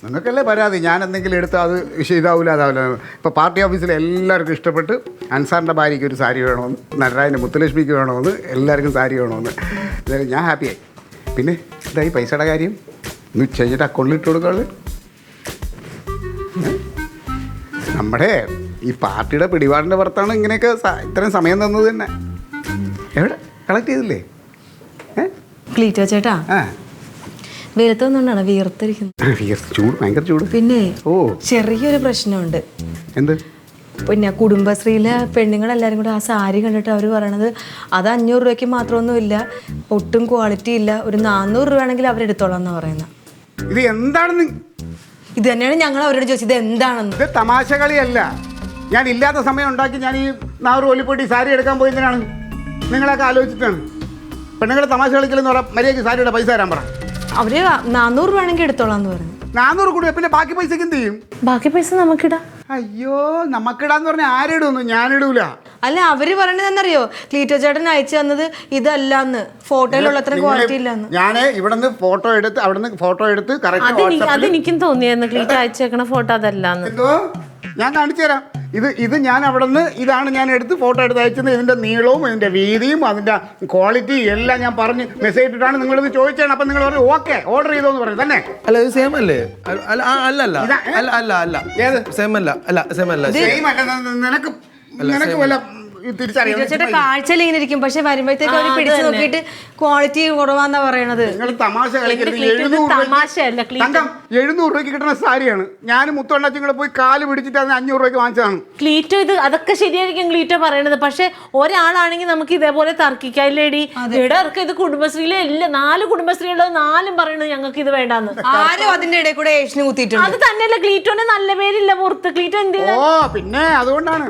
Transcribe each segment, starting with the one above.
നിങ്ങൾക്കല്ലേ പരാതി, ഞാൻ എന്തെങ്കിലും എടുത്താൽ അത് ഇതാവില്ല അതാവില്ല. ഇപ്പോൾ പാർട്ടി ഓഫീസിൽ എല്ലാവർക്കും ഇഷ്ടപ്പെട്ട് അൻസാറിൻ്റെ ഭാര്യയ്ക്ക് ഒരു സാരി വേണമെന്ന്, നടരാജൻ്റെ മുത്തുലക്ഷ്മിക്ക് വേണമെന്ന്, എല്ലാവർക്കും സാരി വേണമെന്ന്. എന്തായാലും ഞാൻ ഹാപ്പിയായി. പിന്നെ ഇതായി പൈസയുടെ കാര്യം ഒന്ന് ചെയ്തിട്ട് അക്കൗണ്ടിൽ ഇട്ട് കൊടുക്കാള്. നമ്മുടെ ഈ പാർട്ടിയുടെ പിടിപാടിൻ്റെ പുറത്താണ് ഇങ്ങനെയൊക്കെ ഇത്രയും സമയം തന്നത് തന്നെ. എവിടെ കളക്ട് ചെയ്തില്ലേ? ക്ലീറ്റോ ചേട്ടാ, വെയിലത്തൊന്നുകൊണ്ടാണ് വിയർത്തിരിക്കുന്നത്. ചൂട്, ഭയങ്കര ചൂട്. പിന്നെ ഓ ചെറിയൊരു പ്രശ്നമുണ്ട്. എന്ത്? പിന്നെ കുടുംബശ്രീയിലെ പെണ്ണുങ്ങളെല്ലാവരും കൂടെ ആ സാരി കണ്ടിട്ട് അവർ പറയണത് അത് 500 രൂപയ്ക്ക് മാത്രമൊന്നുമില്ല, ഒട്ടും ക്വാളിറ്റി ഇല്ല, ഒരു 400 രൂപ ആണെങ്കിൽ അവരെടുത്തോളാം എന്നാണ് പറയുന്നത്. ഇത് എന്താണെന്ന് ഇത് തന്നെയാണ് ഞങ്ങൾ അവരോട് ചോദിച്ചത് എന്താണെന്ന്. ഇത് തമാശ കളിയല്ല. ഞാൻ ഇല്ലാത്ത സമയം ഉണ്ടാക്കി ഞാൻ ഈ 400 ഒലിപ്പൊട്ടി സാരി എടുക്കാൻ പോയതിനാണ്. നിങ്ങളൊക്കെ ആലോചിച്ചിട്ടാണ്. പെണ്ണുങ്ങളെ തമാശ കളിക്കലെന്ന് പറയാം. മര്യാദയ്ക്ക് സാരിയുടെ പൈസ തരാൻ പറ. അവര് 400 രൂപ ആണെങ്കിൽ എടുത്തോളാം എന്ന് പറഞ്ഞു. 400 കൂടി, പിന്നെ ബാക്കി പൈസക്ക് എന്ത് ചെയ്യും? ബാക്കി പൈസ നമുക്കിടാം. അയ്യോ, നമുക്കിടാന്ന് പറഞ്ഞാൽ ആരിടുന്നു? ഞാനിടൂല. അല്ല, അവര് പറയണത് എന്നറിയോ, ക്ലീറ്റോ ചേട്ടൻ അയച്ചു തന്നത് ഇതല്ലാന്ന്, ഫോട്ടോയിലുള്ള അത്ര ക്വാളിറ്റി ഇല്ലാന്ന്. ഞാൻ ഇവിടെ നിന്ന് ഫോട്ടോ എടുത്ത് അവിടെ നിന്ന് ഫോട്ടോ എടുത്ത് അതെനിക്കും തോന്നിയായിരുന്നു ക്ലീറ്റോ അയച്ചേക്കണ ഫോട്ടോ അതല്ലാന്ന്. എന്തോ ഞാൻ കാണിച്ചു തരാം. ഇത് ഞാൻ അവിടെ നിന്ന് ഇതാണ് ഞാൻ എടുത്ത് ഫോട്ടോ എടുത്ത് അയച്ചത്. ഇതിൻ്റെ നീളവും ഇതിൻ്റെ വീതിയും അതിൻ്റെ ക്വാളിറ്റി എല്ലാം ഞാൻ പറഞ്ഞ് മെസ്സേജ് ഇട്ടിട്ടാണ് നിങ്ങളിത് ചോദിച്ചാണ്. അപ്പം നിങ്ങൾ പറഞ്ഞു ഓക്കെ ഓർഡർ ചെയ്തോന്ന് പറയും തന്നെ. അല്ല ഇത് സെയിം അല്ലേ? അല്ല അല്ല അല്ല അല്ല അല്ല ഏത് സെയിം അല്ല? അല്ല സെയിം അല്ല. നിനക്ക് വല്ല ചേട്ടാ കാഴ്ചയിൽ ഇങ്ങനെ ഇരിക്കും, പക്ഷെ വരുമ്പോഴത്തേക്ക് അവര് പിടിച്ചു നോക്കിയിട്ട് ക്വാളിറ്റി കുറവാന്നാ പറയണത്. നിങ്ങൾ തമാശ കളിക്കരുത്. 700 രൂപയ്ക്ക് കിട്ടുന്ന സാരിയാണ്. ഞാൻ മുത്തോണ്ടാച്ചും കൂടെ പോയി കാല് പിടിച്ചിട്ട് അതിന് 500 രൂപയ്ക്ക് വാങ്ങിച്ചതാണ്. ക്ലീറ്റോ ഇത് അതൊക്കെ ശരിയായിരിക്കും ക്ലീറ്റോ പറയണത്, പക്ഷെ ഒരാളാണെങ്കിൽ നമുക്ക് ഇതേപോലെ തർക്കിക്കാല്ലേടി. ഇടർക്ക് ഇത് കുടുംബശ്രീയിലെ 4 കുടുംബശ്രീയുള്ളത് 4 പറയണത് ഞങ്ങൾക്ക് ഇത് വേണ്ടാന്ന്. ആരും അതിന്റെ ഇടയിൽ കൂടെ ഏഷ്യന് കുത്തിയിട്ടുണ്ട്. അത് തന്നെയല്ല, ക്ലീറ്റോന് നല്ല പേരില്ല പുറത്ത്. ക്ലീറ്റോ എന്ത്? ഓ പിന്നെ അതുകൊണ്ടാണ്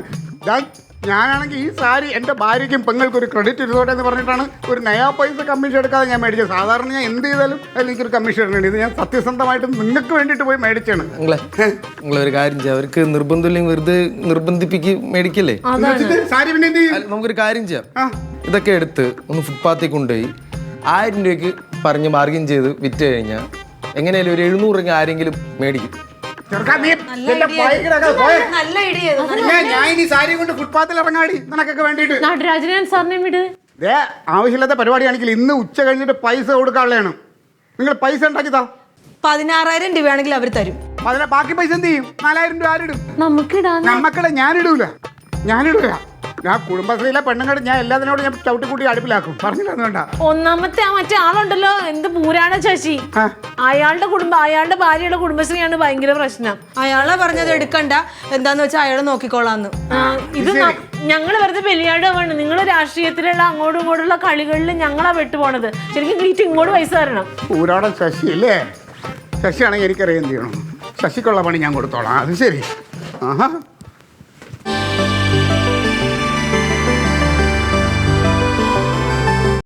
ഞാനാണെങ്കിൽ ഈ സാരി എൻ്റെ ഭാര്യയ്ക്കും പെങ്ങൾക്ക് ഒരു ക്രെഡിറ്റ് ഇരുന്നോട്ടെ എന്ന് പറഞ്ഞിട്ടാണ് ഒരു നയാ പൈസ കമ്മീഷൻ എടുക്കാതെ ഞാൻ മേടിച്ചത്. സാധാരണ ഞാൻ എന്ത് ചെയ്താലും എനിക്കൊരു കമ്മീഷൻ ഇടേണ്ടി. ഇത് ഞാൻ സത്യസന്ധമായിട്ട് നിങ്ങൾക്ക് വേണ്ടിയിട്ട് പോയി മേടിച്ചാണ്. നിങ്ങളൊരു കാര്യം ചെയ്യാം, അവർക്ക് നിർബന്ധമില്ലെങ്കിൽ വെറുതെ നിർബന്ധിപ്പിക്ക് മേടിക്കല്ലേ സാരി. പിന്നെ നമുക്കൊരു കാര്യം ചെയ്യാം, ഇതൊക്കെ എടുത്ത് ഒന്ന് ഫുട്പാത്തിൽ കൊണ്ടുപോയി 1000 രൂപയ്ക്ക് പറഞ്ഞ് ബാർഗിൻ ചെയ്ത് വിറ്റ് കഴിഞ്ഞാൽ എങ്ങനെയാലും ഒരു 700 രൂപ ആരെങ്കിലും മേടിക്കും. ഞാൻ ഇനി സാരി കൊണ്ട് ഫുട്പാത്തിൽ ഇറങ്ങാടി നിനക്കൊക്കെ വേണ്ടിട്ട്. ആവശ്യമില്ലാത്ത പരിപാടിയാണെങ്കിൽ ഇന്ന് ഉച്ച കഴിഞ്ഞിട്ട് പൈസ കൊടുക്കാനുള്ളതാണ്. നിങ്ങൾ പൈസ ഉണ്ടാക്കിതാ. 16,000 രൂപയാണെങ്കിൽ അവർ തരും. ബാക്കി പൈസ എന്ത് ചെയ്യും? 4,000 രൂപ ആരിടും? നമുക്കിടാ. ഞാനിടൂല. ഞാൻ കുടുംബശ്രീയിലെ പെണ്ണുങ്ങൾ ഞാൻ എല്ലാത്തിനോടും ഞാൻ ചവിട്ടിക്കൂട്ടി അടുപ്പിലാക്കും. പറഞ്ഞില്ല വേണ്ട. ഒന്നാമത്തെ മറ്റേ ആളുണ്ടല്ലോ, എന്ത് പൂരാണ ശശി, അയാളുടെ ഭാര്യയുടെ കുടുംബശ്രീയാണ് ഭയങ്കര പ്രശ്നം. അയാളെ പറഞ്ഞത് എടുക്കണ്ട, എന്താന്ന് വെച്ചാൽ അയാളെ നോക്കിക്കോളാന്ന്. ഇത് ഞങ്ങൾ വെറുതെ ബലിയാടുവാണ്. നിങ്ങൾ രാഷ്ട്രീയത്തിലുള്ള അങ്ങോട്ടും ഇങ്ങോട്ടുള്ള കളികളിൽ ഞങ്ങളാ പെട്ടുപോണത്. ശരിക്കും ക്ലീറ്റ് ഇങ്ങോട്ട് പൈസ തരണം. പൂരാടൻ ശശി അല്ലേ? ശശിയാണെങ്കിൽ എനിക്കറിയാൻ ചെയ്യണം. ശശിക്കുള്ള പണി ഞാൻ കൊടുത്തോളാം. അത് ശരി. ആഹാ.